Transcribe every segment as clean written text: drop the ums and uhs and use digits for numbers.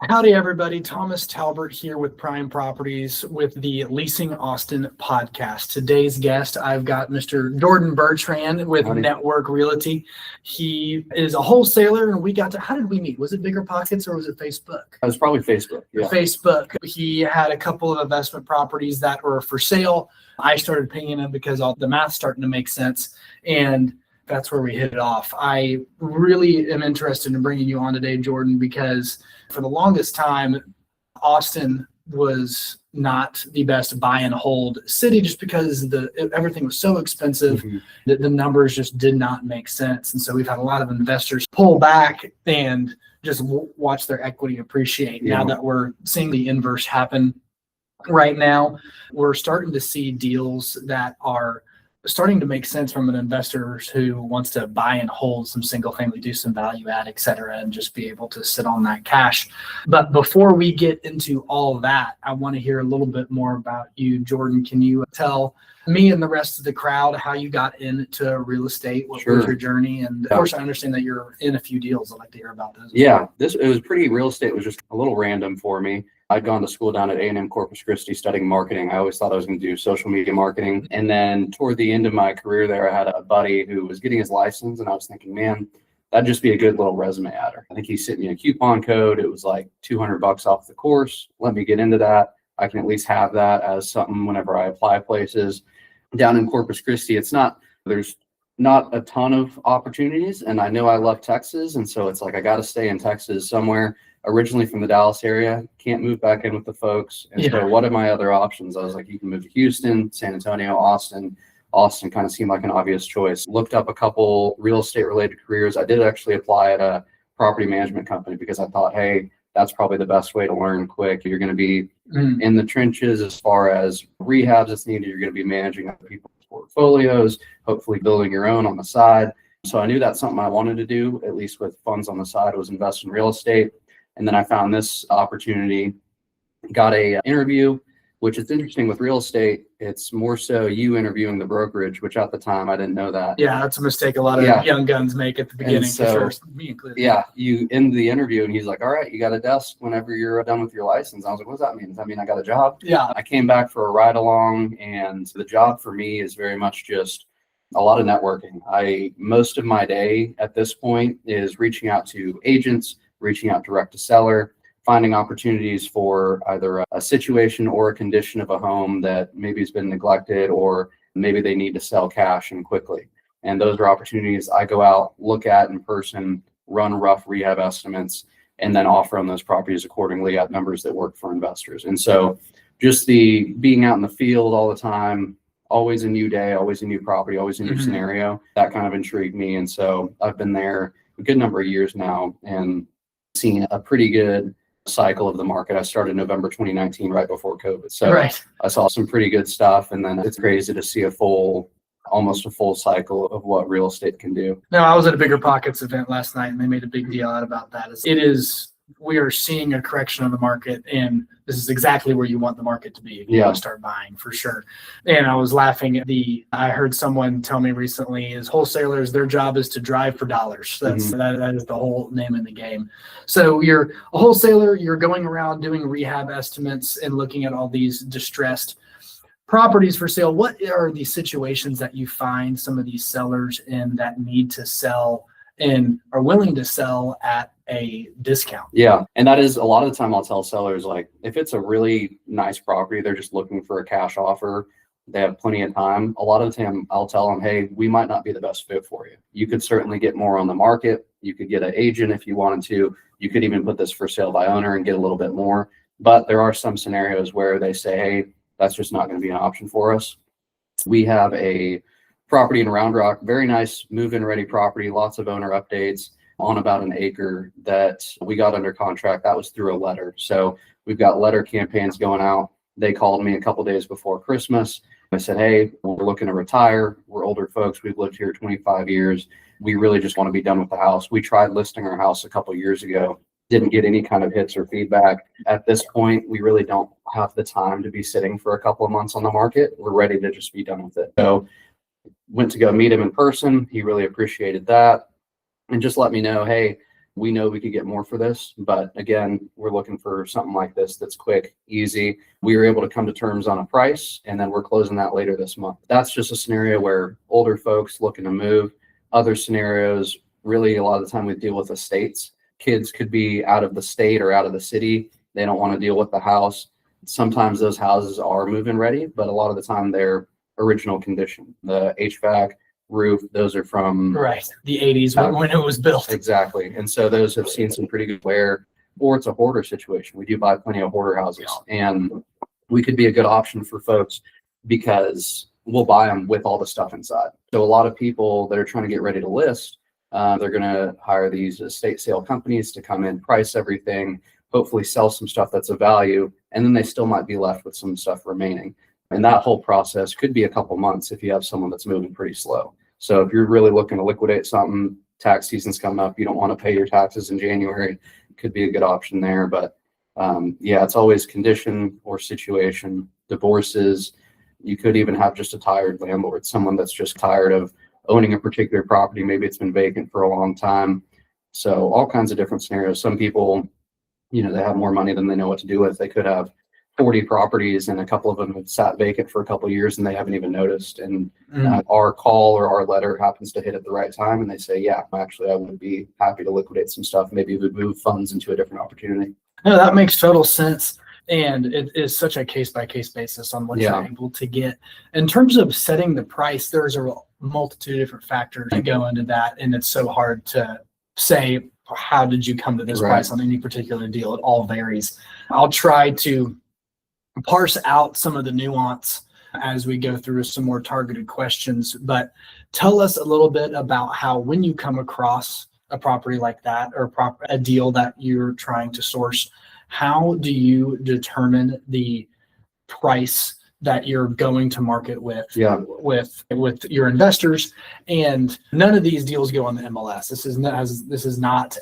Howdy, everybody. Thomas Talbert here with Prime Properties with the Leasing Austin podcast. Today's guest, I've got Mr. Jordan Bertran with Howdy. Network Realty. He is a wholesaler, and how did we meet? Was it Bigger Pockets or was it Facebook? It was probably Facebook. Yeah. Facebook. He had a couple of investment properties that were for sale. I started pinging him because all the math's starting to make sense. And that's where we hit it off. I really am interested in bringing you on today, Jordan, because for the longest time, Austin was not the best buy and hold city just because everything was so expensive that the numbers just did not make sense. And so we've had a lot of investors pull back and just watch their equity appreciate. Yeah. Now that we're seeing the inverse happen right now, we're starting to see deals that are starting to make sense from an investor who wants to buy and hold some single family, do some value add, et cetera, and just be able to sit on that cash. But before we get into all of that, I want to hear a little bit more about you, Jordan. Can you tell me and the rest of the crowd how you got into real estate? What was your journey? And of course, I understand that you're in a few deals. I'd like to hear about those. Yeah, it was real estate was just a little random for me. I'd gone to school down at A&M Corpus Christi studying marketing. I always thought I was going to do social media marketing. And then toward the end of my career there, I had a buddy who was getting his license, and I was thinking, man, that'd just be a good little resume adder. I think he sent me a coupon code. It was like $200 off the course. Let me get into that. I can at least have that as something whenever I apply places. Down in Corpus Christi, there's not a ton of opportunities, and I know I love Texas, and so it's like I got to stay in Texas somewhere. Originally from the Dallas area, can't move back in with the folks. And so what are my other options? I was like, you can move to Houston, San Antonio, Austin. Austin kind of seemed like an obvious choice. Looked up a couple real estate related careers. I did actually apply at a property management company because I thought, hey, that's probably the best way to learn quick. You're going to be in the trenches as far as rehabs that's needed. You're going to be managing other people's portfolios, hopefully building your own on the side. So I knew that's something I wanted to do, at least with funds on the side, was invest in real estate. And then I found this opportunity, got a interview, which is interesting with real estate. It's more so you interviewing the brokerage, which at the time I didn't know that. Yeah, that's a mistake a lot of young guns make at the beginning. So, for sure, me included. Yeah, you end the interview and he's like, all right, you got a desk whenever you're done with your license. I was like, what does that mean? Does that mean I got a job? Yeah. I came back for a ride along, and the job for me is very much just a lot of networking. Most of my day at this point is reaching out to agents, reaching out direct to seller, finding opportunities for either a situation or a condition of a home that maybe has been neglected, or maybe they need to sell cash and quickly. And those are opportunities I go out, look at in person, run rough rehab estimates, and then offer on those properties accordingly at numbers that work for investors. And so just the being out in the field all the time, always a new day, always a new property, always a new scenario, that kind of intrigued me. And so I've been there a good number of years now and seen a pretty good cycle of the market. I started November 2019, right before COVID. So I saw some pretty good stuff. And then it's crazy to see almost a full cycle of what real estate can do. No, I was at a Bigger Pockets event last night, and they made a big deal out about that. We are seeing a correction on the market, and this is exactly where you want the market to be if you want to start buying, for sure. And I was laughing I heard someone tell me recently is wholesalers, their job is to drive for dollars. That is the whole name in the game. So you're a wholesaler, you're going around doing rehab estimates and looking at all these distressed properties for sale. What are the situations that you find some of these sellers in that need to sell and are willing to sell at a discount? Yeah. And that is a lot of the time I'll tell sellers, like, if it's a really nice property, they're just looking for a cash offer, they have plenty of time. A lot of the time I'll tell them, hey, we might not be the best fit for you. You could certainly get more on the market. You could get an agent if you wanted to. You could even put this for sale by owner and get a little bit more. But there are some scenarios where they say, hey, that's just not going to be an option for us. We have a property in Round Rock, very nice move-in ready property, lots of owner updates on about an acre that we got under contract. That was through a letter. So we've got letter campaigns going out. They called me a couple days before Christmas. I said, hey, we're looking to retire. We're older folks. We've lived here 25 years. We really just want to be done with the house. We tried listing our house a couple years ago. Didn't get any kind of hits or feedback. At this point, we really don't have the time to be sitting for a couple of months on the market. We're ready to just be done with it. So went to go meet him in person. He really appreciated that and just let me know, hey, we know we could get more for this, but again, we're looking for something like this that's quick, easy. We were able to come to terms on a price, and then we're closing that later this month. That's just a scenario where older folks looking to move. Other scenarios, really a lot of the time we deal with estates. Kids could be out of the state or out of the city. They don't want to deal with the house. Sometimes those houses are move-in ready, but a lot of the time they're original condition. The HVAC, roof, those are from the 80s when it was built. Exactly. And so those have seen some pretty good wear, or it's a hoarder situation. We do buy plenty of hoarder houses, and we could be a good option for folks because we'll buy them with all the stuff inside. So a lot of people that are trying to get ready to list, they're going to hire these estate sale companies to come in, price everything, hopefully sell some stuff that's of value, and then they still might be left with some stuff remaining. And that whole process could be a couple months if you have someone that's moving pretty slow. So if you're really looking to liquidate something, tax season's coming up, you don't want to pay your taxes in January, could be a good option there. But yeah, it's always condition or situation. Divorces, you could even have just a tired landlord, someone that's just tired of owning a particular property. Maybe it's been vacant for a long time. So all kinds of different scenarios. Some people, they have more money than they know what to do with. They could have 40 properties and a couple of them have sat vacant for a couple of years and they haven't even noticed. And our call or our letter happens to hit at the right time. And they say, yeah, actually, I would be happy to liquidate some stuff. Maybe we would move funds into a different opportunity. No, that makes total sense. And it is such a case-by-case basis on what you're able to get. In terms of setting the price, there's a multitude of different factors that go into that. And it's so hard to say, how did you come to this price on any particular deal? It all varies. I'll try to parse out some of the nuance as we go through some more targeted questions, but tell us a little bit about how, when you come across a property like that or a deal that you're trying to source, how do you determine the price that you're going to market with your investors? And none of these deals go on the MLS. This is not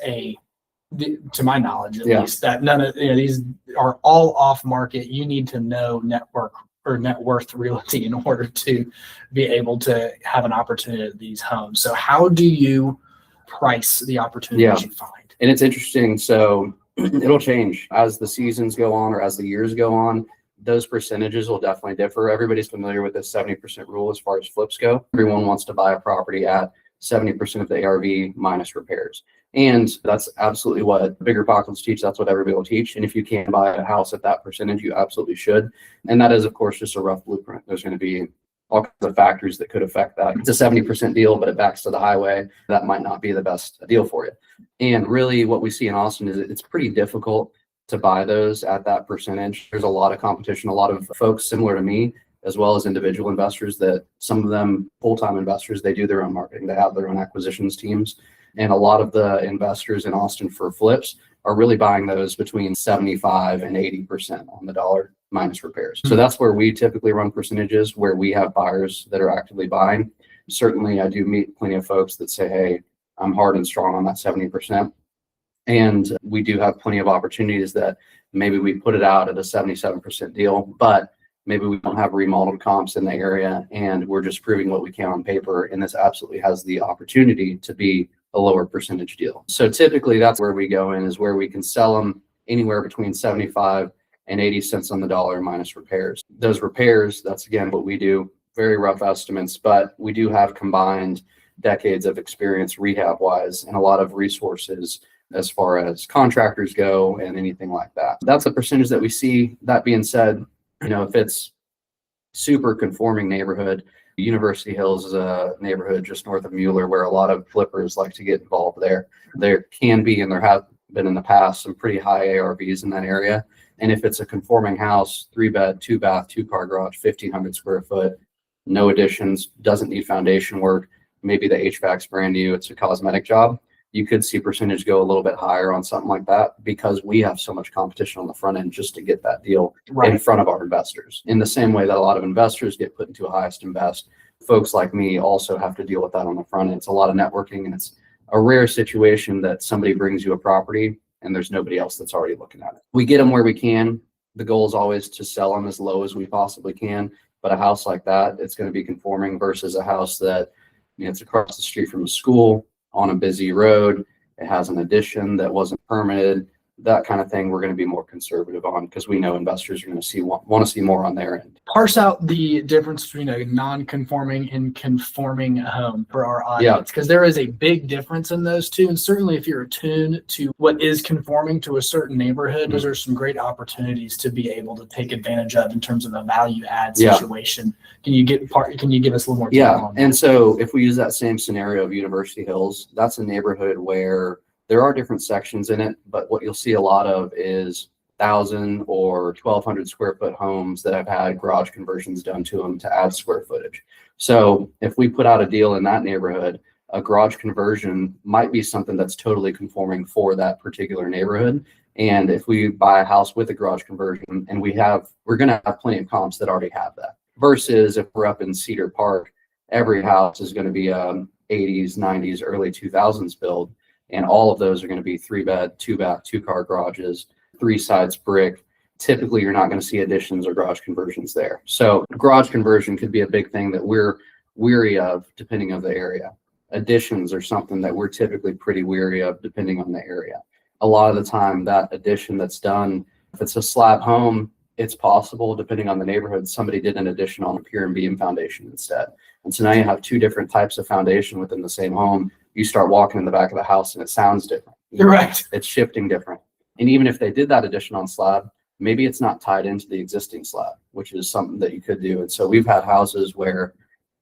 to my knowledge, at least, that none of these are all off market. You need to know network or net worth realty in order to be able to have an opportunity at these homes. So how do you price the opportunities you find? And it's interesting. So it'll change as the seasons go on or as the years go on. Those percentages will definitely differ. Everybody's familiar with this 70% rule as far as flips go. Everyone wants to buy a property at 70% of the ARV minus repairs. And that's absolutely what bigger pockets teach. That's what everybody will teach. And if you can buy a house at that percentage, you absolutely should. And that is, of course, just a rough blueprint. There's going to be all kinds of factors that could affect that. It's a 70% deal, but it backs to the highway. That might not be the best deal for you. And really what we see in Austin is it's pretty difficult to buy those at that percentage. There's a lot of competition, a lot of folks similar to me, as well as individual investors, that some of them full-time investors, they do their own marketing. They have their own acquisitions teams. And a lot of the investors in Austin for flips are really buying those between 75 and 80% on the dollar minus repairs. So that's where we typically run percentages, where we have buyers that are actively buying. Certainly, I do meet plenty of folks that say, hey, I'm hard and strong on that 70%. And we do have plenty of opportunities that maybe we put it out at a 77% deal, but maybe we don't have remodeled comps in the area and we're just proving what we can on paper. And this absolutely has the opportunity to be a lower percentage deal. So typically that's where we go in, is where we can sell them anywhere between 75 and 80 cents on the dollar minus repairs. Those repairs, that's again what we do, very rough estimates, but we do have combined decades of experience rehab wise and a lot of resources as far as contractors go and anything like that. That's a percentage that we see. That being said, if it's super conforming neighborhood, University Hills is a neighborhood just north of Mueller where a lot of flippers like to get involved there. There can be, and there have been in the past, some pretty high ARVs in that area. And if it's a conforming house, 3-bed, 2-bath, 2-car garage, 1,500 square foot, no additions, doesn't need foundation work, maybe the HVAC's brand new, it's a cosmetic job, you could see percentage go a little bit higher on something like that because we have so much competition on the front end just to get that deal in front of our investors. In the same way that a lot of investors get put into a highest and best, folks like me also have to deal with that on the front end. It's a lot of networking, and it's a rare situation that somebody brings you a property and there's nobody else that's already looking at it. We get them where we can. The goal is always to sell them as low as we possibly can. But a house like that, it's going to be conforming versus a house that it's across the street from a school, on a busy road, it has an addition that wasn't permitted, that kind of thing, we're going to be more conservative on because we know investors are going to want to see more on their end. Parse out the difference between a non-conforming and conforming home for our audience, because there is a big difference in those two. And certainly if you're attuned to what is conforming to a certain neighborhood, those are some great opportunities to be able to take advantage of in terms of a value add situation. Can you give us a little more detail on that? And so if we use that same scenario of University Hills, that's a neighborhood where there are different sections in it, but what you'll see a lot of is 1,000 or 1,200 square foot homes that have had garage conversions done to them to add square footage. So if we put out a deal in that neighborhood, a garage conversion might be something that's totally conforming for that particular neighborhood. And if we buy a house with a garage conversion, and we're going to have plenty of comps that already have that. Versus if we're up in Cedar Park, every house is going to be 80s, 90s, early 2000s build. And all of those are going to be 3-bed, 2-bath, 2-car garages, 3 sides brick. Typically, you're not going to see additions or garage conversions there. So garage conversion could be a big thing that we're weary of depending on the area. Additions are something that we're typically pretty weary of depending on the area. A lot of the time, that addition that's done, if it's a slab home, it's possible, depending on the neighborhood, somebody did an addition on a pier and beam foundation instead. And so now you have 2 different types of foundation within the same home. You start walking in the back of the house and it sounds different. You're right. It's shifting different. And even if they did that addition on slab, maybe it's not tied into the existing slab, which is something that you could do. And so we've had houses where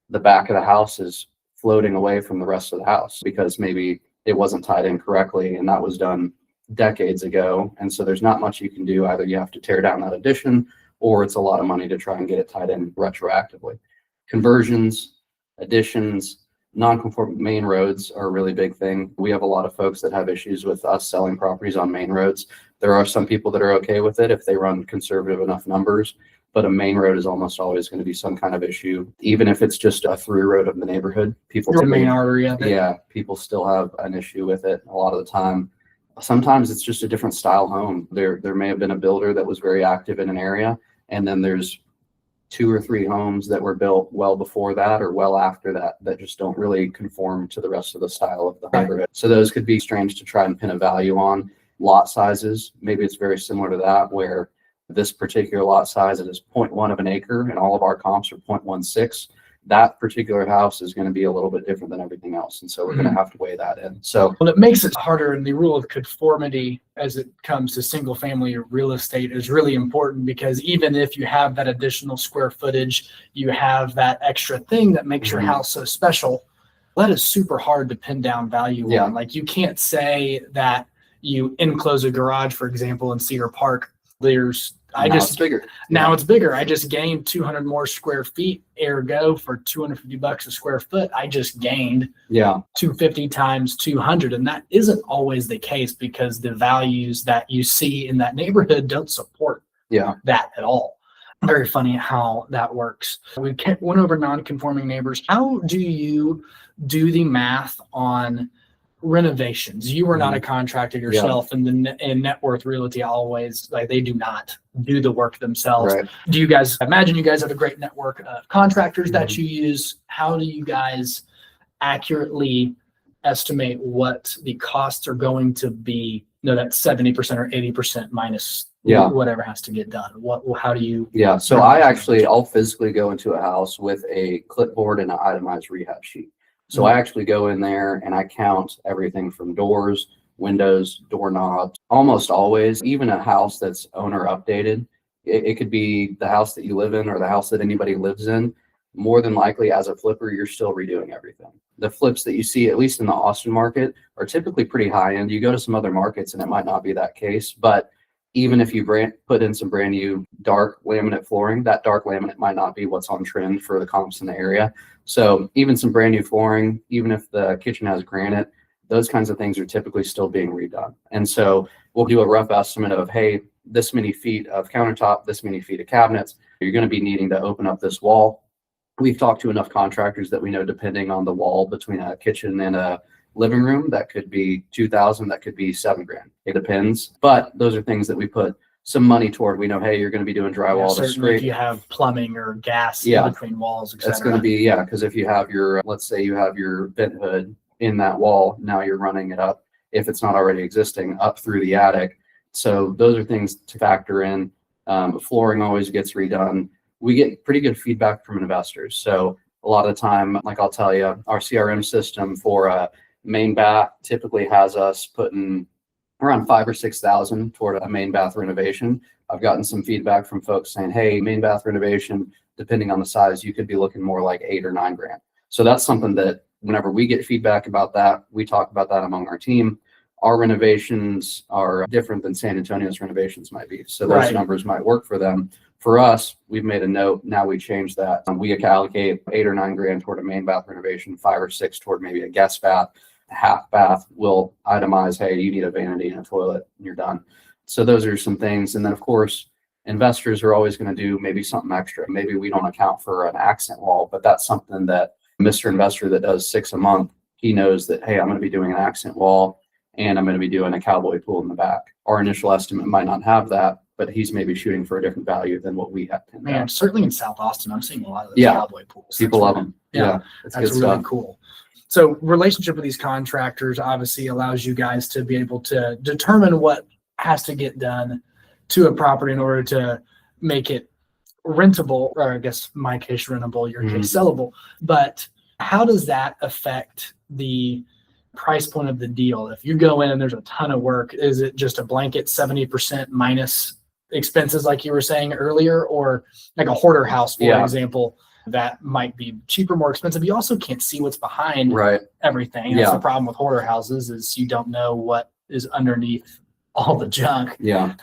the back of the house is floating away from the rest of the house because maybe it wasn't tied in correctly, and that was done decades ago. And so there's not much you can do. Either you have to tear down that addition, or it's a lot of money to try and get it tied in retroactively. Conversions, additions, non-conforming main roads are a really big thing. We have a lot of folks that have issues with us selling properties on main roads. There are some people that are okay with it if they run conservative enough numbers, but a main road is almost always going to be some kind of issue. Even if it's just a through road of the neighborhood, the main artery of it. Yeah, people still have an issue with it a lot of the time. Sometimes it's just a different style home. There may have been a builder that was very active in an area, and then there's 2 or 3 homes that were built well before that or well after that that just don't really conform to the rest of the style of the neighborhood. So those could be strange to try and pin a value on. Lot sizes, maybe it's very similar to that, where this particular lot size is 0.1 of an acre and all of our comps are 0.16. That particular house is going to be a little bit different than everything else. And so we're going to have to weigh that in. So, well, it makes it harder. And the rule of conformity as it comes to single family real estate is really important, because even if you have that additional square footage, you have that extra thing that makes your house so special. That is super hard to pin down value on. Like, you can't say that you enclose a garage, for example, in Cedar Park. It's bigger. Now it's bigger. I just gained 200 more square feet, ergo for $250 a square foot, I just gained 250 times 200. And that isn't always the case, because the values that you see in that neighborhood don't support that at all. Very funny how that works. We went over non-conforming neighbors. How do you do the math on renovations? You were not a contractor yourself, and in net worth realty, always, like, they do not do the work themselves. Do you guys imagine you guys have a great network of contractors that you use? How do you guys accurately estimate what the costs are going to be? No, that's 70% or 80% minus whatever has to get done. How do you? So I'll physically go into a house with a clipboard and an itemized rehab sheet. So I actually go in there and I count everything from doors, windows, doorknobs, almost always. Even a house that's owner updated, it could be the house that you live in or the house that anybody lives in. More than likely, as a flipper, you're still redoing everything. The flips that you see, at least in the Austin market, are typically pretty high end. You go to some other markets and it might not be that case, but even if you put in some brand new dark laminate flooring, that dark laminate might not be what's on trend for the comps in the area. So even some brand new flooring, even if the kitchen has granite, those kinds of things are typically still being redone. And so we'll do a rough estimate of, hey, this many feet of countertop, this many feet of cabinets, you're going to be needing to open up this wall. We've talked to enough contractors that we know, depending on the wall between a kitchen and a living room, that could be $2,000, that could be $7,000. It depends. But those are things that we put some money toward. We know, hey, you're going to be doing drywall to scrape. If you have plumbing or gas in between walls, etc. That's going to be, because if you have let's say you have your vent hood in that wall, now you're running it up. if it's not already existing, up through the attic. So those are things to factor in. Flooring always gets redone. We get pretty good feedback from investors. So a lot of the time, like I'll tell you, our CRM system for a main bath typically has us putting around 5,000 or 6,000 toward a main bath renovation. I've gotten some feedback from folks saying, hey, main bath renovation, depending on the size, you could be looking more like 8 or 9 grand. So that's something that whenever we get feedback about that, we talk about that among our team. Our renovations are different than San Antonio's renovations might be. So those numbers might work for them. For us, we've made a note. Now we change that. We allocate 8 or 9 grand toward a main bath renovation, 5 or 6 toward maybe a guest bath, a half bath. We'll itemize, hey, you need a vanity and a toilet, and you're done. So those are some things. And then, of course, investors are always going to do maybe something extra. Maybe we don't account for an accent wall, but that's something that Mr. Investor that does 6 a month, he knows that, hey, I'm going to be doing an accent wall and I'm going to be doing a cowboy pool in the back. Our initial estimate might not have that, but he's maybe shooting for a different value than what we have. Man, certainly in South Austin, I'm seeing a lot of those cowboy pools. People love them. Yeah, that's really cool. So relationship with these contractors obviously allows you guys to be able to determine what has to get done to a property in order to make it rentable, or I guess my case rentable, your case sellable. But how does that affect the price point of the deal? If you go in and there's a ton of work, is it just a blanket 70% minus expenses like you were saying earlier, or like a hoarder house, for example, that might be cheaper, more expensive? You also can't see what's behind everything. That's the problem with hoarder houses, is you don't know what is underneath all the junk.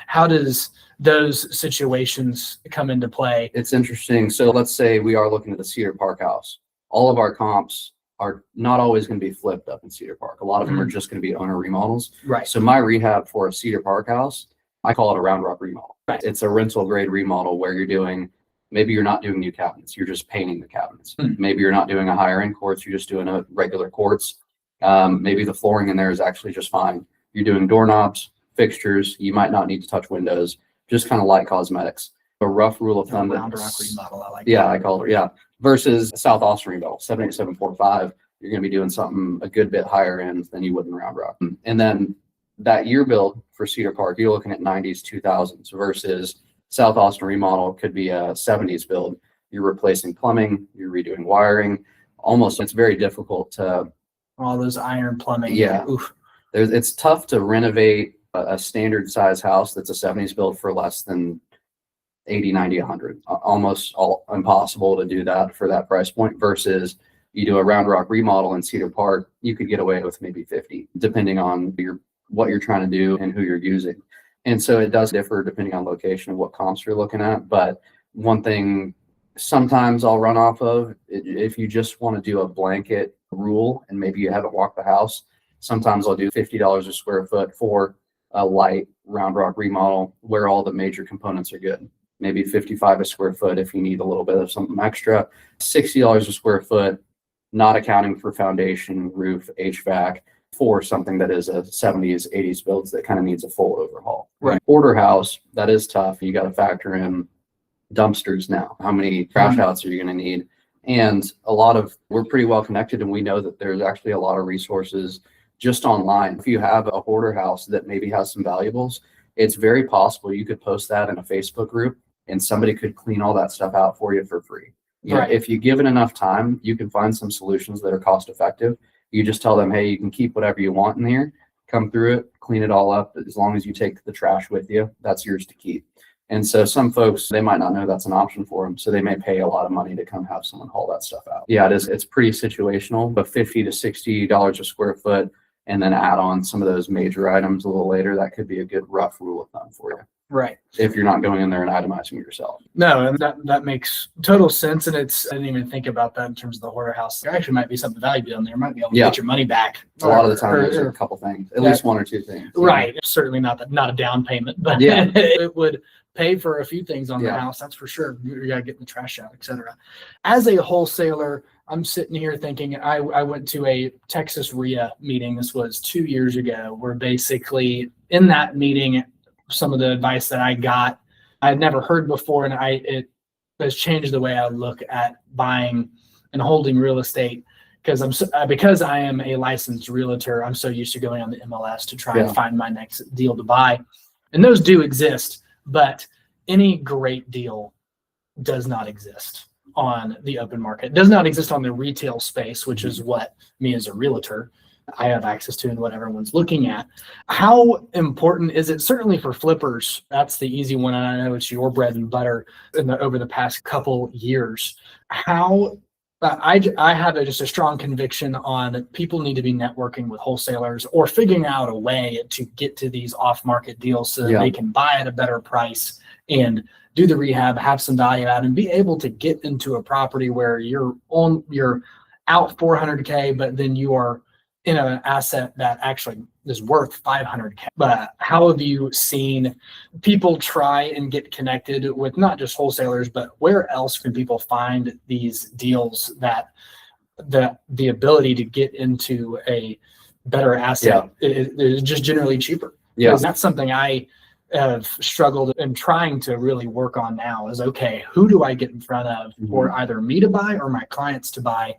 How does those situations come into play? It's interesting. So let's say we are looking at the Cedar Park house. All of our comps are not always going to be flipped up in Cedar Park. A lot of them are just going to be owner remodels. So my rehab for a Cedar Park house, I call it a round rock remodel. It's a rental grade remodel where you're doing, maybe you're not doing new cabinets, you're just painting the cabinets. Maybe you're not doing a higher end quartz, you're just doing a regular quartz. Maybe the flooring in there is actually just fine. You're doing doorknobs, fixtures, you might not need to touch windows, just kind of light cosmetics. A rough rule of thumb. Round rock remodel, I like that. I call it, versus South Austin remodel, 78745, you're going to be doing something a good bit higher end than you would in Round Rock. And then that year build for Cedar Park, you're looking at 90s, 2000s versus South Austin remodel could be a 70s build. You're replacing plumbing, you're redoing wiring. Almost, it's very difficult to. All those iron plumbing. It's tough to renovate a standard size house that's a 70s build for less than 80, 90, 100. Almost all impossible to do that for that price point, versus you do a round rock remodel in Cedar Park, you could get away with maybe 50, depending on what you're trying to do and who you're using. And so it does differ depending on location and what comps you're looking at. But one thing sometimes I'll run off of, if you just want to do a blanket rule and maybe you haven't walked the house, sometimes I'll do $50 a square foot for a light round rock remodel where all the major components are good. Maybe $55 a square foot if you need a little bit of something extra, $60 a square foot, not accounting for foundation, roof, HVAC, for something that is a 70s, 80s builds that kind of needs a full overhaul. Hoarder house, that is tough. You got to factor in dumpsters now. How many trash outs are you going to need? And we're pretty well connected, and we know that there's actually a lot of resources just online. If you have a hoarder house that maybe has some valuables, it's very possible you could post that in a Facebook group and somebody could clean all that stuff out for you for free. If you give it enough time, you can find some solutions that are cost effective. You just tell them, hey, you can keep whatever you want in here, come through it, clean it all up. As long as you take the trash with you, that's yours to keep. And so some folks, they might not know that's an option for them. So they may pay a lot of money to come have someone haul that stuff out. It's pretty situational, but $50 to $60 a square foot, and then add on some of those major items a little later. That could be a good rough rule of thumb for you. If you're not going in there and itemizing yourself. No, and that makes total sense. And I didn't even think about that in terms of the hoarder house. There actually might be something valuable in there. Might be able to get your money back. A lot of the time, there's a couple things, at least 1 or 2 things. Certainly not a down payment, but it would pay for a few things on the house. That's for sure. You got to get the trash out, etc. As a wholesaler, I'm sitting here thinking, I went to a Texas RIA meeting. This was 2 years ago, where basically in that meeting, some of the advice that I got, I had never heard before. And it has changed the way I look at buying and holding real estate. because I am a licensed realtor, I'm so used to going on the MLS to try and find my next deal to buy. And those do exist, but any great deal does not exist on the open market. It does not exist on the retail space, which is what me as a realtor, I have access to and what everyone's looking at. How important is it? Certainly for flippers, that's the easy one. And I know it's your bread and butter over the past couple years. How I have just a strong conviction on people need to be networking with wholesalers or figuring out a way to get to these off-market deals so that they can buy at a better price and do the rehab, have some value add, and be able to get into a property where you're out $400K, but then you are in an asset that actually is worth $500K. But how have you seen people try and get connected with not just wholesalers, but where else can people find these deals that the ability to get into a better asset is just generally cheaper? Because that's something I have struggled and trying to really work on now is, okay, who do I get in front of for either me to buy or my clients to buy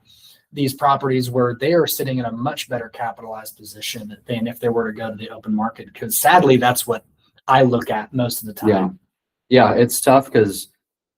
these properties where they are sitting in a much better capitalized position than if they were to go to the open market? Because sadly, that's what I look at most of the time. Yeah, it's tough because,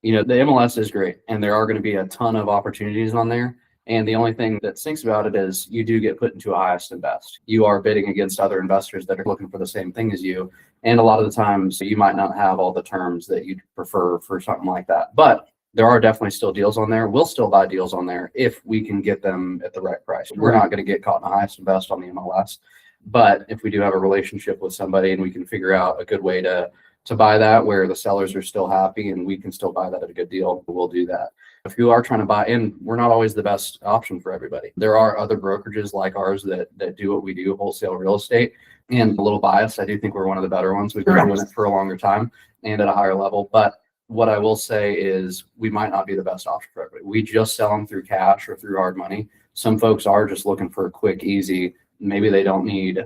the MLS is great and there are going to be a ton of opportunities on there. And the only thing that stinks about it is you do get put into a highest and best. You are bidding against other investors that are looking for the same thing as you. And a lot of the times you might not have all the terms that you'd prefer for something like that. But there are definitely still deals on there. We'll still buy deals on there if we can get them at the right price. We're not going to get caught in the highest and best on the MLS. But if we do have a relationship with somebody and we can figure out a good way to buy that where the sellers are still happy and we can still buy that at a good deal, we'll do that. If you are trying to buy in, we're not always the best option for everybody. There are other brokerages like ours that do what we do, wholesale real estate. And a little biased, I do think we're one of the better ones. We've been doing it for a longer time and at a higher level. But what I will say is we might not be the best option for everybody. We just sell them through cash or through hard money. Some folks are just looking for a quick, easy. Maybe they don't need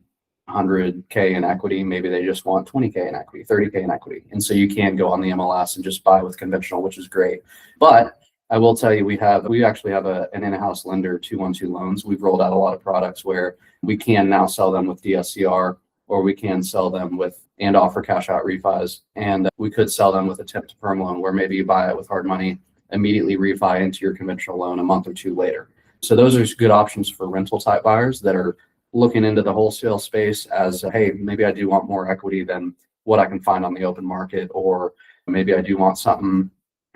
100K in equity. Maybe they just want 20K in equity, 30K in equity. And so you can go on the MLS and just buy with conventional, which is great. But I will tell you, we actually have an in-house lender, 212 loans. We've rolled out a lot of products where we can now sell them with DSCR, or we can sell them with and offer cash out refis. And we could sell them with a temp to perm loan where maybe you buy it with hard money, immediately refi into your conventional loan a month or two later. So those are good options for rental type buyers that are looking into the wholesale space as, hey, maybe I do want more equity than what I can find on the open market, or maybe I do want something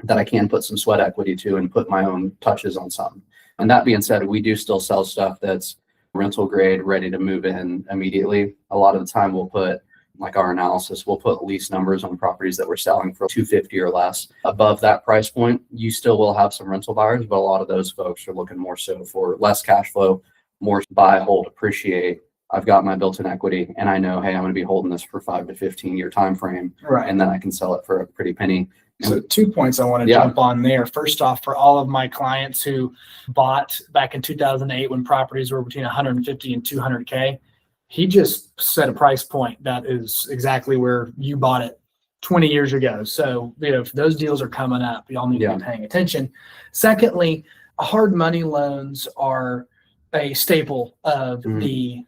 that I can put some sweat equity to and put my own touches on something. And that being said, we do still sell stuff that's rental grade, ready to move in immediately. A lot of the time we'll put, like our analysis, we'll put lease numbers on properties that we're selling for $250 or less. Above that price point, you still will have some rental buyers, but a lot of those folks are looking more so for less cash flow, more buy, hold, appreciate. I've got my built-in equity and I know, hey, I'm going to be holding this for 5 to 15 year time frame, and then I can sell it for a pretty penny. So 2 points I want to jump on there. First off, for all of my clients who bought back in 2008 when properties were between 150 and 200K, he just set a price point that is exactly where you bought it 20 years ago. So if those deals are coming up, y'all need to be paying attention. Secondly, hard money loans are a staple of the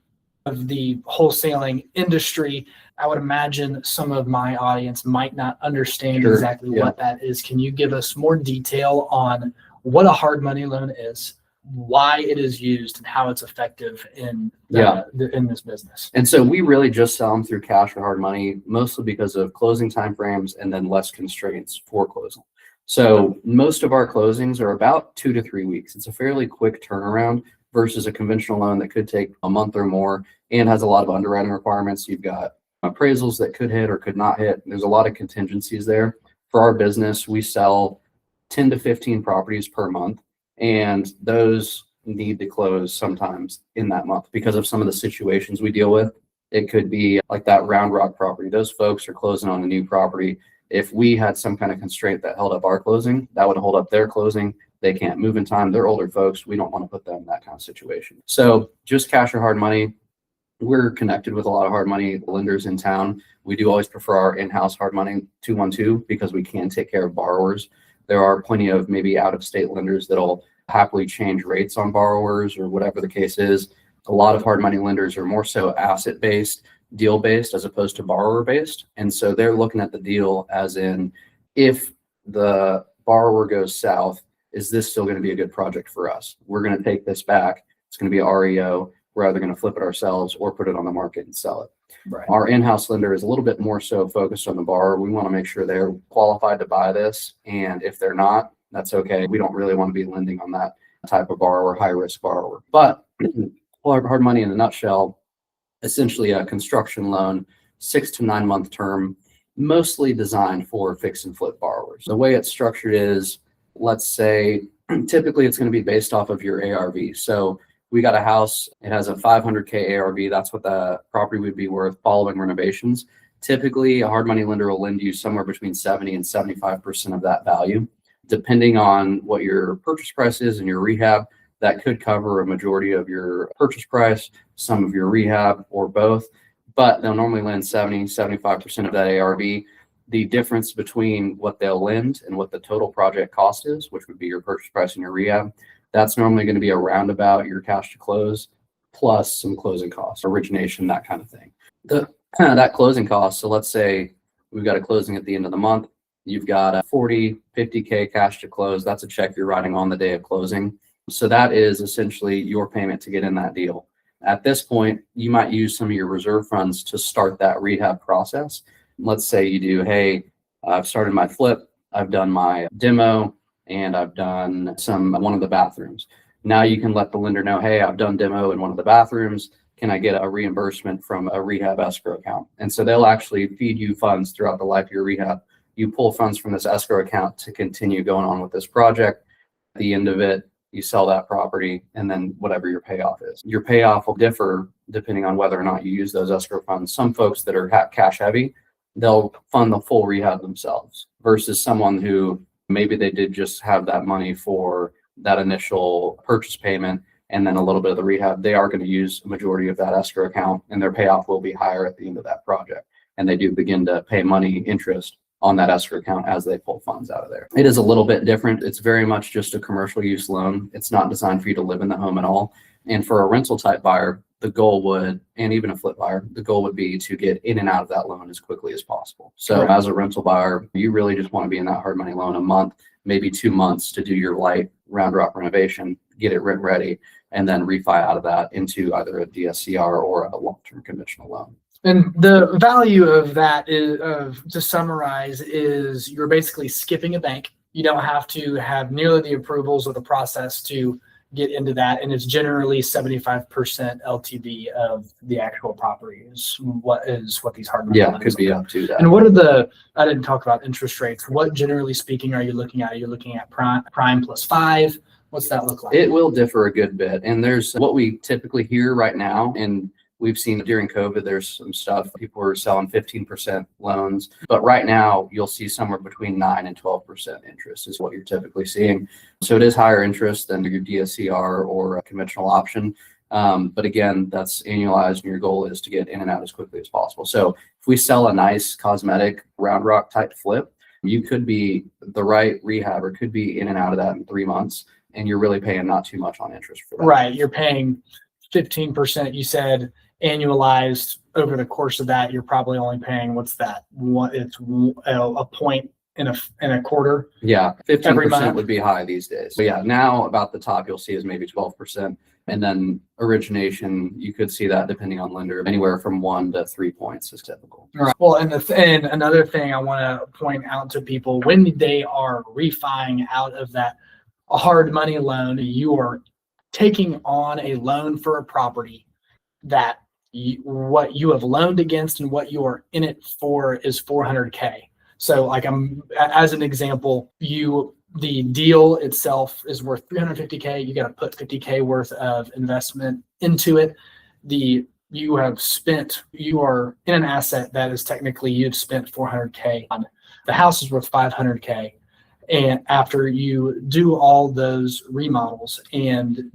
wholesaling industry. I would imagine some of my audience might not understand exactly what that is. Can you give us more detail on what a hard money loan is, why it is used, and how it's effective in this business? And so we really just sell them through cash or hard money, mostly because of closing timeframes and then less constraints for closing. So most of our closings are about 2 to 3 weeks. It's a fairly quick turnaround versus a conventional loan that could take a month or more and has a lot of underwriting requirements. You've got appraisals that could hit or could not hit. There's a lot of contingencies there. For our business, we sell 10 to 15 properties per month, and those need to close sometimes in that month because of some of the situations we deal with. It could be like that Round Rock property. Those folks are closing on a new property. If we had some kind of constraint that held up our closing, that would hold up their closing. They can't move in time. They're older folks. We don't want to put them in that kind of situation. So just cash or hard money. We're connected with a lot of hard money lenders in town. We do always prefer our in-house hard money 212 because we can take care of borrowers. There are plenty of maybe out-of-state lenders that'll happily change rates on borrowers or whatever the case is. A lot of hard money lenders are more so asset based, deal based, as opposed to borrower based. And so they're looking at the deal as in, if the borrower goes south, is this still going to be a good project for us? We're going to take this back. It's going to be REO. We're either going to flip it ourselves or put it on the market and sell it. Right. Our in-house lender is a little bit more so focused on the borrower. We want to make sure they're qualified to buy this. And if they're not, that's okay. We don't really want to be lending on that type of borrower, high risk borrower. But hard money in a nutshell, essentially a construction loan, 6 to 9 month term, mostly designed for fix and flip borrowers. The way it's structured is, let's say, typically it's going to be based off of your ARV. So we got a house, it has a 500K ARV. That's what the property would be worth following renovations. Typically, a hard money lender will lend you somewhere between 70 and 75% of that value. Depending on what your purchase price is and your rehab, that could cover a majority of your purchase price, some of your rehab, or both. But they'll normally lend 70, 75% of that ARV. The difference between what they'll lend and what the total project cost is, which would be your purchase price and your rehab, that's normally going to be around about your cash to close plus some closing costs, origination, that kind of thing. That closing cost, so let's say we've got a closing at the end of the month. You've got a 40, 50K cash to close. That's a check you're writing on the day of closing. So that is essentially your payment to get in that deal. At this point, you might use some of your reserve funds to start that rehab process. Let's say you do, hey, I've started my flip, I've done my demo, and I've done one of the bathrooms. Now you can let the lender know, hey, I've done demo in one of the bathrooms. Can I get a reimbursement from a rehab escrow account? And so they'll actually feed you funds throughout the life of your rehab. You pull funds from this escrow account to continue going on with this project. At the end of it, you sell that property, and then whatever your payoff is. Your payoff will differ depending on whether or not you use those escrow funds. Some folks that are cash heavy, they'll fund the full rehab themselves, versus someone who maybe they did just have that money for that initial purchase payment and then a little bit of the rehab. They are going to use a majority of that escrow account, and their payoff will be higher at the end of that project. And they do begin to pay money interest on that escrow account as they pull funds out of there. It is a little bit different. It's very much just a commercial use loan. It's not designed for you to live in the home at all. And for a rental type buyer, the goal would, and even a flip buyer, the goal would be to get in and out of that loan as quickly as possible. So Right. As a rental buyer, you really just want to be in that hard money loan a month, maybe 2 months to do your light round rock renovation, get it rent ready, and then refi out of that into either a DSCR or a long-term conventional loan. And the value of that is, to summarize, is you're basically skipping a bank. You don't have to have nearly the approvals or the process to get into that. And it's generally 75% LTV of the actual property is what these hard money Yeah, loans could be are. up to that. And I didn't talk about interest rates. What, generally speaking, are you looking at? Are you looking at prime plus 5? What's that look like? It will differ a good bit. And there's what we typically hear right now, and we've seen during COVID, there's some stuff, people are selling 15% loans, but right now you'll see somewhere between 9 and 12% interest is what you're typically seeing. So it is higher interest than your DSCR or a conventional option. But again, that's annualized, and your goal is to get in and out as quickly as possible. So if we sell a nice cosmetic round rock type flip, you could be the right rehab or could be in and out of that in 3 months, and you're really paying not too much on interest for that. Right. You're paying 15%, you said, annualized. Over the course of that, you're probably only paying, what's that? It's a point in a quarter. Yeah, Every 15% month. would be high these days. But yeah, now about the top you'll see is maybe 12%. And then origination, you could see that depending on lender, anywhere from 1 to 3 points is typical. All right. Well, and another thing I want to point out to people, when they are refining out of that a hard money loan, you are taking on a loan for a property that what you have loaned against and what you are in it for is $400K. So like as an example, the deal itself is worth $350K. You got to put $50K worth of investment into it. You are in an asset that is technically you've spent $400K on. The house is worth $500K. And after you do all those remodels, and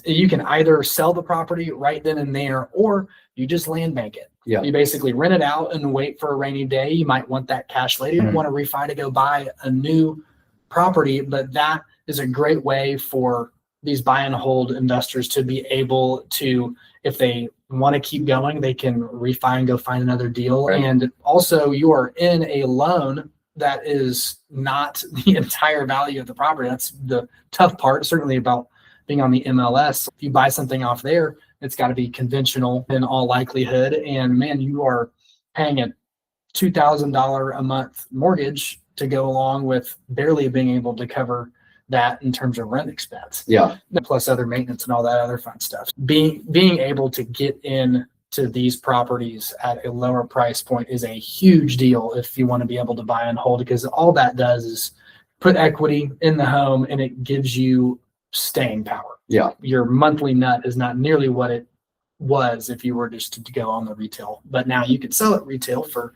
you can either sell the property right then and there, or you just land bank it. Yeah. You basically rent it out and wait for a rainy day. You might want that cash later. You want to refi to go buy a new property, but that is a great way for these buy and hold investors to be able to, if they want to keep going, they can refi and go find another deal. Right. And also you are in a loan that is not the entire value of the property. That's the tough part, certainly about being on the MLS. If you buy something off there, it's got to be conventional in all likelihood. And man, you are paying a $2,000 a month mortgage to go along with barely being able to cover that in terms of rent expense. Yeah. Plus other maintenance and all that other fun stuff. Being able to get in to these properties at a lower price point is a huge deal if you want to be able to buy and hold, because all that does is put equity in the home and it gives you staying power. Yeah. Your monthly nut is not nearly what it was if you were just to go on the retail, but now you could sell it retail for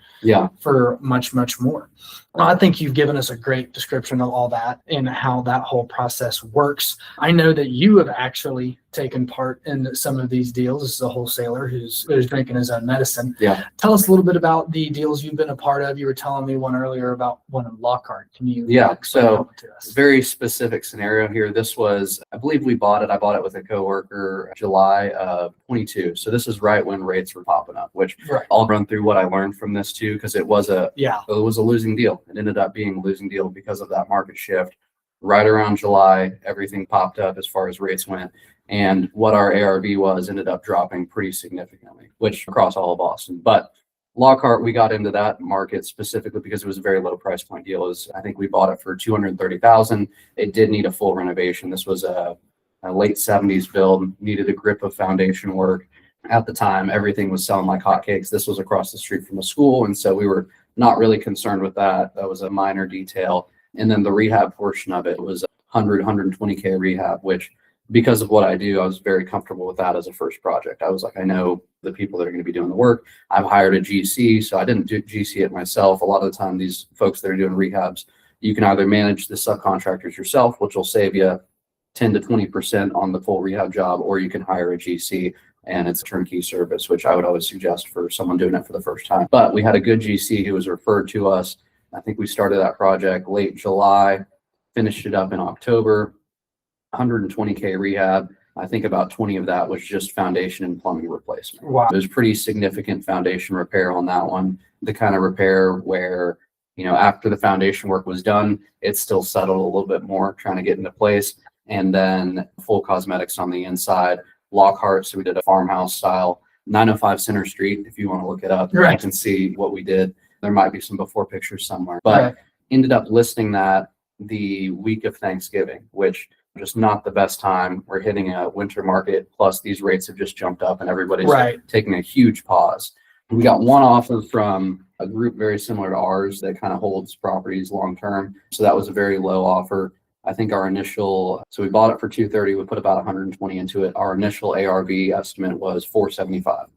much more. Well, I think you've given us a great description of all that and how that whole process works. I know that you have actually taken part in some of these deals. This is a wholesaler who's drinking his own medicine. Yeah. Tell us a little bit about the deals you've been a part of. You were telling me one earlier about one in Lockhart. Can you explain that one to us? Very specific scenario here. This was, I believe I bought it with a coworker July of 22. So this is right when rates were popping up, which I'll run through what I learned from this too, because it was a losing deal. It ended up being a losing deal because of that market shift. Right around July, everything popped up as far as rates went. And what our ARV was ended up dropping pretty significantly, which across all of Austin. But Lockhart, we got into that market specifically because it was a very low price point deal. I think we bought it for $230,000. It did need a full renovation. This was a late 70s build, needed a grip of foundation work. At the time, everything was selling like hotcakes. This was across the street from a school, and so we were not really concerned with that. That was a minor detail. And then the rehab portion of it was 120K rehab, which because of what I do, I was very comfortable with that as a first project. I was like, I know the people that are going to be doing the work. I've hired a GC, so I didn't do GC it myself. A lot of the time, these folks that are doing rehabs, you can either manage the subcontractors yourself, which will save you 10 to 20% on the full rehab job, or you can hire a GC and it's a turnkey service, which I would always suggest for someone doing it for the first time. But we had a good GC who was referred to us. I think we started that project late July, finished it up in October, 120K rehab. I think about 20 of that was just foundation and plumbing replacement. Wow. It was pretty significant foundation repair on that one. The kind of repair where, after the foundation work was done, it still settled a little bit more, trying to get into place. And then full cosmetics on the inside. Lockhart, so we did a farmhouse style, 905 Center Street. If you want to look it up, you can see what we did. There might be some before pictures somewhere, but ended up listing that the week of Thanksgiving, which just not the best time. We're hitting a winter market, plus these rates have just jumped up and everybody's taking a huge pause. We got one offer from a group very similar to ours that kind of holds properties long term. So that was a very low offer. I think our initial, so we bought it for $230. We put about 120 into it. Our initial ARV estimate was $475.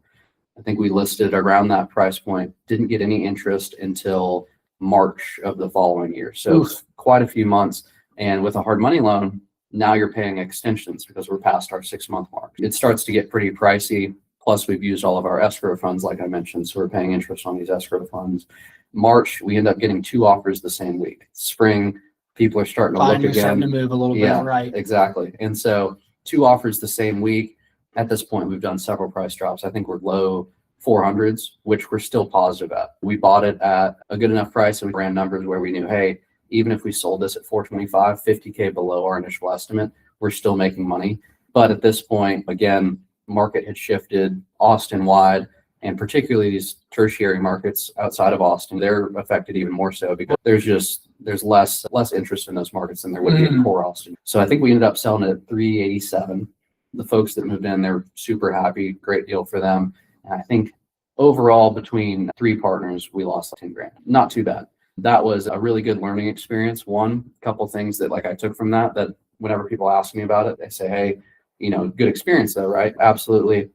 I think we listed around that price point, didn't get any interest until March of the following year. So quite a few months. And with a hard money loan, now you're paying extensions because we're past our 6-month mark. It starts to get pretty pricey. Plus we've used all of our escrow funds, like I mentioned. So we're paying interest on these escrow funds. March, we end up getting 2 offers the same week. Spring, people are starting to look again. Starting to move a little bit, right? Exactly. And so 2 offers the same week. At this point, we've done several price drops. I think we're low 400s, which we're still positive at. We bought it at a good enough price and we ran numbers where we knew, hey, even if we sold this at 425, 50K below our initial estimate, we're still making money. But at this point, again, market had shifted Austin wide, and particularly these tertiary markets outside of Austin, they're affected even more so because there's less interest in those markets than there would be in core Austin. So I think we ended up selling it at 387. The folks that moved in, they're super happy, great deal for them. And I think overall between 3 partners, we lost like 10 grand. Not too bad. That was a really good learning experience. One, couple things that I took from that whenever people ask me about it, they say, hey, good experience though, right? Absolutely.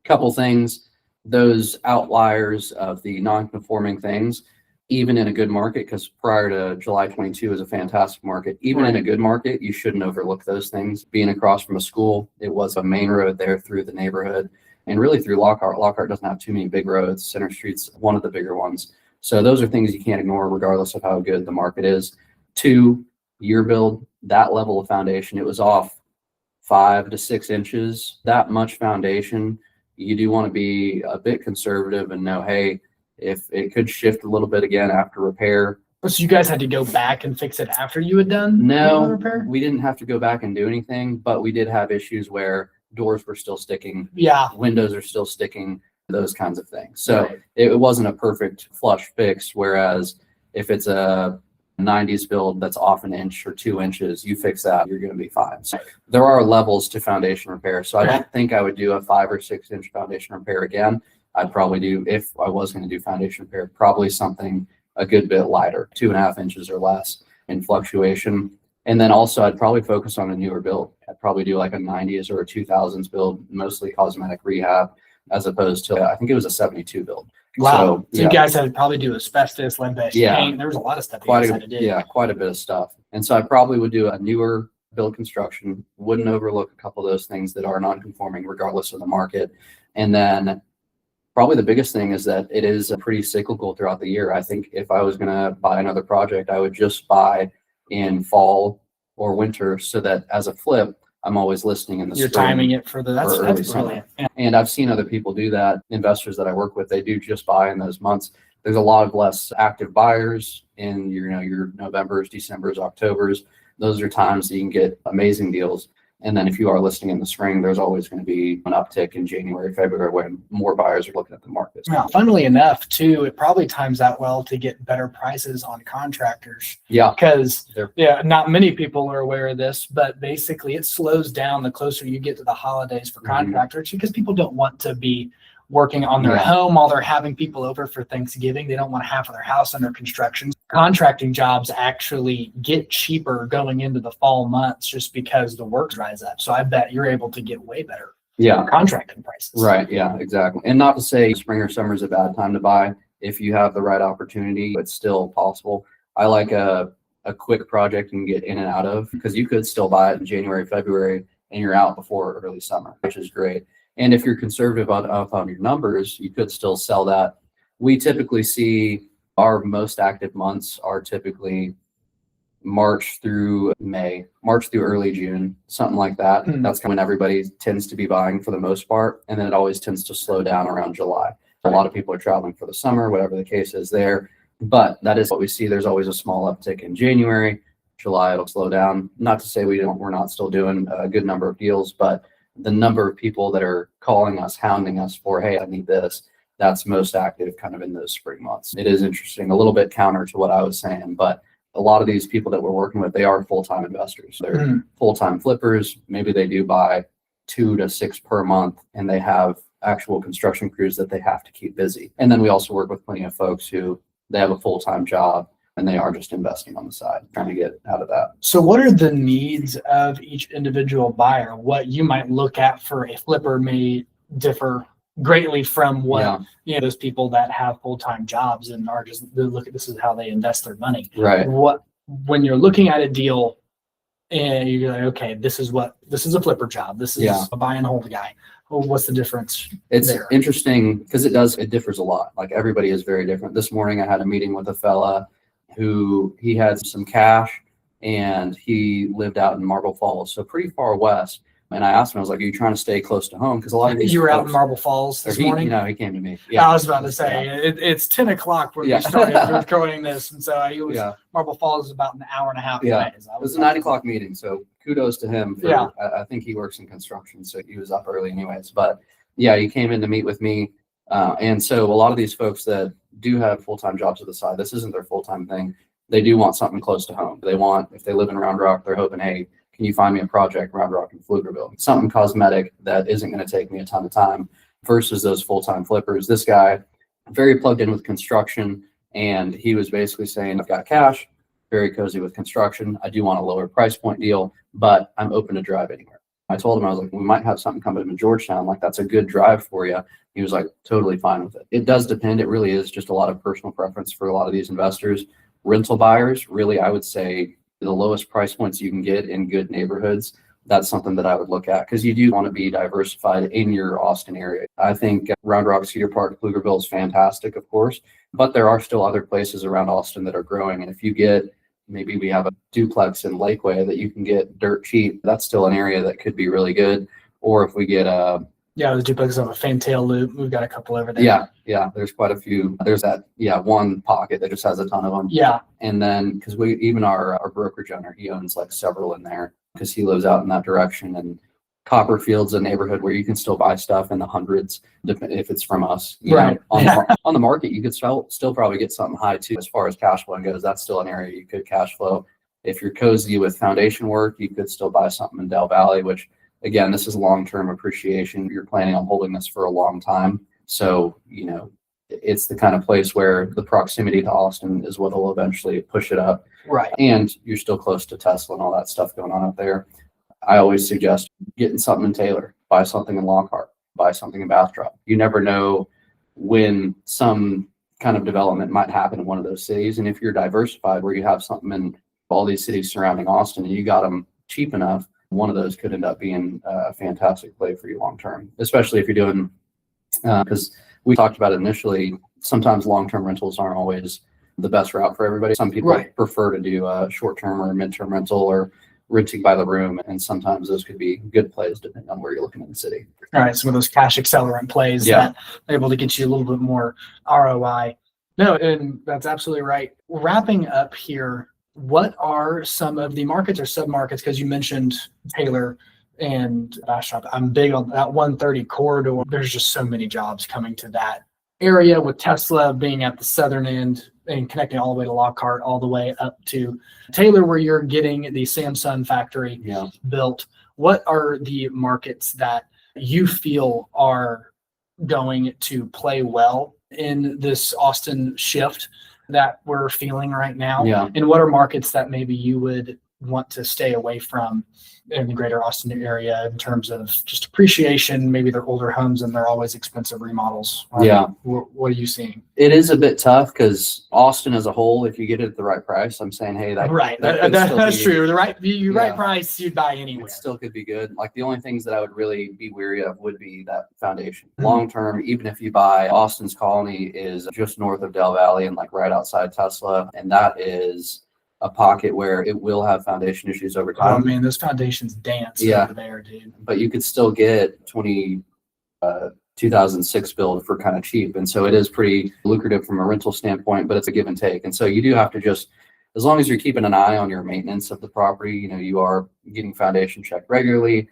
Couple things, those outliers of the non-conforming things, even in a good market, because prior to July 22 is a fantastic market. Even in a good market, you shouldn't overlook those things. Being across from a school, it was a main road there through the neighborhood and really through Lockhart. Lockhart doesn't have too many big roads. Center Street's one of the bigger ones. So those are things you can't ignore regardless of how good the market is. 2, year build, that level of foundation, it was off 5 to 6 inches. That much foundation, you do want to be a bit conservative and know, hey, if it could shift a little bit again after repair. So you guys had to go back and fix it after you had done the No, repair? we didn't have to go back and do anything, but we did have issues where doors were still sticking, Yeah. windows are still sticking, those kinds of things. So Right. it wasn't a perfect flush fix. Whereas if it's a 90s build that's off an inch or 2 inches, you fix that, you're going to be fine. So there are levels to foundation repair. So I don't think I would do a 5 or 6 inch foundation repair again. I'd probably do, if I was going to do foundation repair, probably something a good bit lighter, 2.5 inches or less in fluctuation. And then also I'd probably focus on a newer build. I'd probably do like a 90s or a 2000s build, mostly cosmetic rehab, as opposed to, I think it was a 72 build. Wow. So yeah, you guys had to probably do asbestos, lead-based paint. There was a lot of stuff you guys had to do. Yeah, quite a bit of stuff. And so I probably would do a newer build construction, wouldn't overlook a couple of those things that are non-conforming regardless of the market. And then probably the biggest thing is that it is pretty cyclical throughout the year. I think if I was going to buy another project, I would just buy in fall or winter so that as a flip, I'm always listing in the You're spring. timing it for that's early brilliant. Yeah. And I've seen other people do that. Investors that I work with, they do just buy in those months. There's a lot of less active buyers in your Novembers, Decembers, Octobers. Those are times that you can get amazing deals. And then if you are listing in the spring, there's always going to be an uptick in January, February when more buyers are looking at the market. Now, funnily enough, too, it probably times out well to get better prices on contractors. Yeah. Because not many people are aware of this, but basically it slows down the closer you get to the holidays for contractors because people don't want to be working on their home while they're having people over for Thanksgiving. They don't want half of their house under construction. Contracting jobs actually get cheaper going into the fall months just because the work dries up. So I bet you're able to get way better contracting prices. Right. Yeah, exactly. And not to say spring or summer is a bad time to buy. If you have the right opportunity, it's still possible. I like a quick project you can get in and out of because you could still buy it in January, February, and you're out before early summer, which is great. And if you're conservative on your numbers, you could still sell that. We typically see our most active months are typically March through May, March through early June, something like that. That's when everybody tends to be buying for the most part. And then it always tends to slow down around July. A lot of people are traveling for the summer, whatever the case is there. But that is what we see. There's always a small uptick in January. July, it'll slow down. Not to say we're not still doing a good number of deals, but the number of people that are calling us, hounding us for, hey, I need this, that's most active kind of in those spring months. It is interesting, a little bit counter to what I was saying, but a lot of these people that we're working with, they are full-time investors. They're full-time flippers. Maybe they do buy 2 to 6 per month, and they have actual construction crews that they have to keep busy. And then we also work with plenty of folks who they have a full-time job and they are just investing on the side, trying to get out of that. So what are the needs of each individual buyer? What you might look at for a flipper may differ greatly from what those people that have full-time jobs and are just look at this is how they invest their money. Right. When you're looking at a deal and you're like, okay, this is a flipper job. This is a buy and hold guy. Well, what's the difference? It's interesting because it differs a lot. Like everybody is very different. This morning I had a meeting with a fella who he had some cash and he lived out in Marble Falls, so pretty far west. And I asked him, I was like, are you trying to stay close to home? Because a lot of these you were out in Marble Falls this morning? He came to me. Yeah. I was about to say, it's 10 o'clock when we started recording this. And so Marble Falls is about an hour and a half away. It was a 9 o'clock meeting. So kudos to him. I think he works in construction, so he was up early anyways. But he came in to meet with me. And so a lot of these folks that do have full-time jobs at the side, this isn't their full-time thing. They do want something close to home. If they live in Round Rock, they're hoping, hey, can you find me a project, Round Rock and Pflugerville? Something cosmetic that isn't going to take me a ton of time versus those full-time flippers. This guy, very plugged in with construction, and he was basically saying, I've got cash, very cozy with construction. I do want a lower price point deal, but I'm open to drive anywhere. I told him, I was like, we might have something coming to Georgetown. Like, that's a good drive for you. He was like, totally fine with it. It does depend. It really is just a lot of personal preference for a lot of these investors. Rental buyers, really, I would say the lowest price points you can get in good neighborhoods. That's something that I would look at because you do want to be diversified in your Austin area. I think Round Rock, Cedar Park, Pflugerville is fantastic, of course, but there are still other places around Austin that are growing. And if you get maybe we have a duplex in Lakeway that you can get dirt cheap. That's still an area that could be really good. Or if we get a the duplex on a fantail loop. We've got a couple over there. Yeah. There's quite a few. There's that, one pocket that just has a ton of them. Yeah. And then, because even our brokerage owner, he owns like several in there because he lives out in that direction. And Copperfield's a neighborhood where you can still buy stuff in the hundreds if it's from us. Right. On the market, you could still probably get something high too. As far as cash flow goes, that's still an area you could cash flow. If you're cozy with foundation work, you could still buy something in Del Valley, which again, this is long-term appreciation. You're planning on holding this for a long time. So, it's the kind of place where the proximity to Austin is what will eventually push it up. Right. And you're still close to Tesla and all that stuff going on up there. I always suggest getting something in Taylor, buy something in Lockhart, buy something in Bastrop. You never know when some kind of development might happen in one of those cities. And if you're diversified where you have something in all these cities surrounding Austin and you got them cheap enough, one of those could end up being a fantastic play for you long term, especially if you're doing, because we talked about it initially, sometimes long-term rentals aren't always the best route for everybody. Some people prefer to do a short-term or mid-term rental or renting by the room, and sometimes those could be good plays depending on where you're looking in the city. All right, some of those cash accelerant plays that are able to get you a little bit more ROI. No, and that's absolutely right. Wrapping up here, what are some of the markets or submarkets? Because you mentioned Taylor and Bastrop. I'm big on that 130 corridor. There's just so many jobs coming to that area, with Tesla being at the southern end and connecting all the way to Lockhart, all the way up to Taylor, where you're getting the Samsung factory built. What are the markets that you feel are going to play well in this Austin shift that we're feeling right now? And what are markets that maybe you would want to stay away from in the greater Austin area in terms of just appreciation? Maybe they're older homes and they're always expensive remodels. What are you seeing? It is a bit tough because Austin as a whole, if you get it at the right price, I'm saying, hey, that's true. The right price, you'd buy anywhere. It still could be good. Like the only things that I would really be weary of would be that foundation. Long term, even if you buy Austin's Colony is just north of Del Valley and like right outside Tesla, and that is a pocket where it will have foundation issues over time. Oh man, those foundations dance over there, dude. But you could still get 2006 build for kind of cheap. And so it is pretty lucrative from a rental standpoint, but it's a give and take. And so you do have to just, as long as you're keeping an eye on your maintenance of the property, you are getting foundation checked regularly,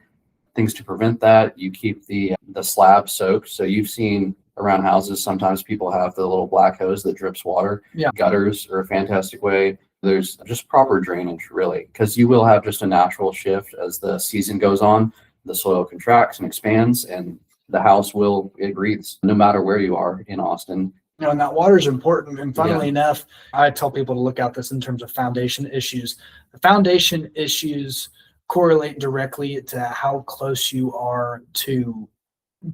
things to prevent that. You keep the slab soaked. So you've seen around houses, sometimes people have the little black hose that drips water. Gutters are a fantastic way. There's just proper drainage, really, because you will have just a natural shift as the season goes on. The soil contracts and expands, and the house it breathes no matter where you are in Austin. And that water is important. And funnily enough, I tell people to look at this in terms of foundation issues. The foundation issues correlate directly to how close you are to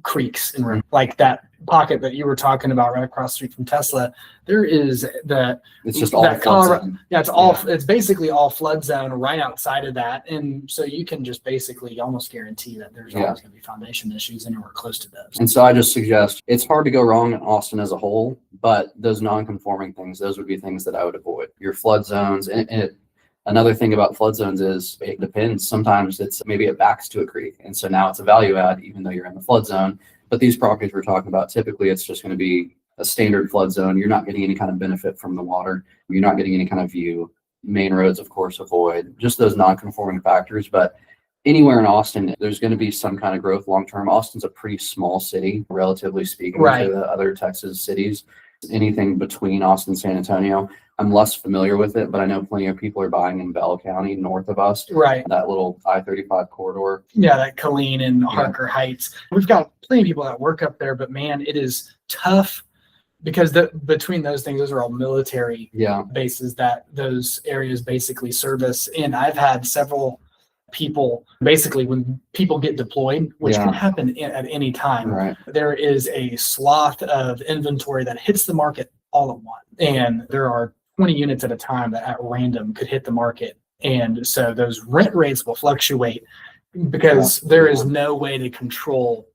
creeks and rivers. Like that pocket that you were talking about right across the street from Tesla, there is it's just all flood zone. It's basically all flood zone right outside of that. And so you can just basically almost guarantee that there's always going to be foundation issues anywhere close to those. And so I just suggest, it's hard to go wrong in Austin as a whole, but those non-conforming things, those would be things that I would avoid. Your flood zones, another thing about flood zones is it depends. Sometimes maybe it backs to a creek. And so now it's a value add, even though you're in the flood zone. But these properties we're talking about, typically it's just going to be a standard flood zone. You're not getting any kind of benefit from the water. You're not getting any kind of view. Main roads, of course, avoid just those non-conforming factors. But anywhere in Austin, there's going to be some kind of growth long term. Austin's a pretty small city, relatively speaking, to the other Texas cities. Anything between Austin and San Antonio, I'm less familiar with it, but I know plenty of people are buying in Bell County, north of us. That little I-35 corridor. That Killeen and Harker Heights. We've got plenty of people that work up there, but man, it is tough because between those things, those are all military bases that those areas basically service. And I've had several people, basically when people get deployed, which can happen at any time, there is a swath of inventory that hits the market all at once. And there are 20 units at a time that at random could hit the market. And so those rent rates will fluctuate because there is no way to control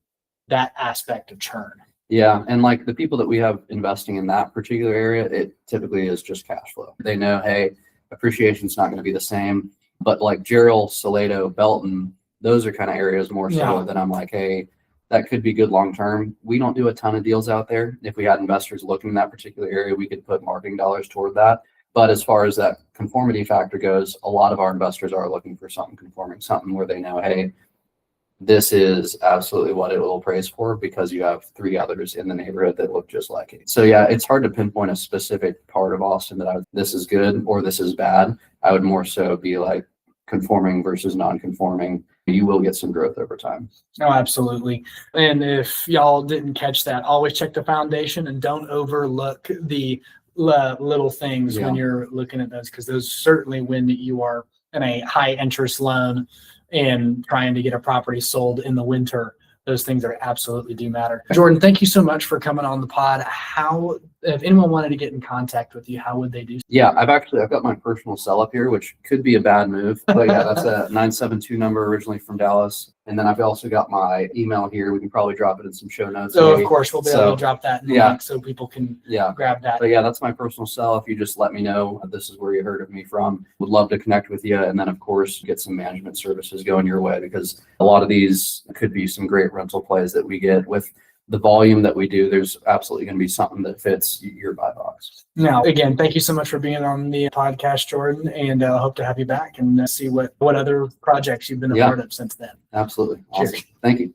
that aspect of churn. And like the people that we have investing in that particular area, it typically is just cash flow. They know, hey, appreciation's not going to be the same. But like Gerald, Salado, Belton, those are kind of areas more so that I'm like, hey, that could be good long term. We don't do a ton of deals out there. If we had investors looking in that particular area, we could put marketing dollars toward that. But as far as that conformity factor goes, a lot of our investors are looking for something conforming, something where they know, hey, this is absolutely what it will appraise for because you have 3 others in the neighborhood that look just like it. So yeah, it's hard to pinpoint a specific part of Austin that this is good or this is bad. I would more so be like conforming versus non-conforming. You will get some growth over time. Oh, absolutely. And if y'all didn't catch that, always check the foundation and don't overlook the little things when you're looking at those, because those certainly, when you are in a high interest loan and trying to get a property sold in the winter, those things are absolutely do matter. Jordan, thank you so much for coming on the pod. How, if anyone wanted to get in contact with you, how would they do? Yeah, I've got my personal cell up here, which could be a bad move, but yeah, that's a 972 number originally from Dallas. And then I've also got my email here. We can probably drop it in some show notes. So of course we'll be able to drop that in the link so people can grab that. But yeah, that's my personal cell. If you just let me know this is where you heard of me from, would love to connect with you. And then of course get some management services going your way, because a lot of these could be some great rental plays that we get with the volume that we do. There's absolutely going to be something that fits your buy box. Now, again, thank you so much for being on the podcast, Jordan, and I hope to have you back and see what other projects you've been a part of since then. Absolutely. Cheers. Awesome. Thank you.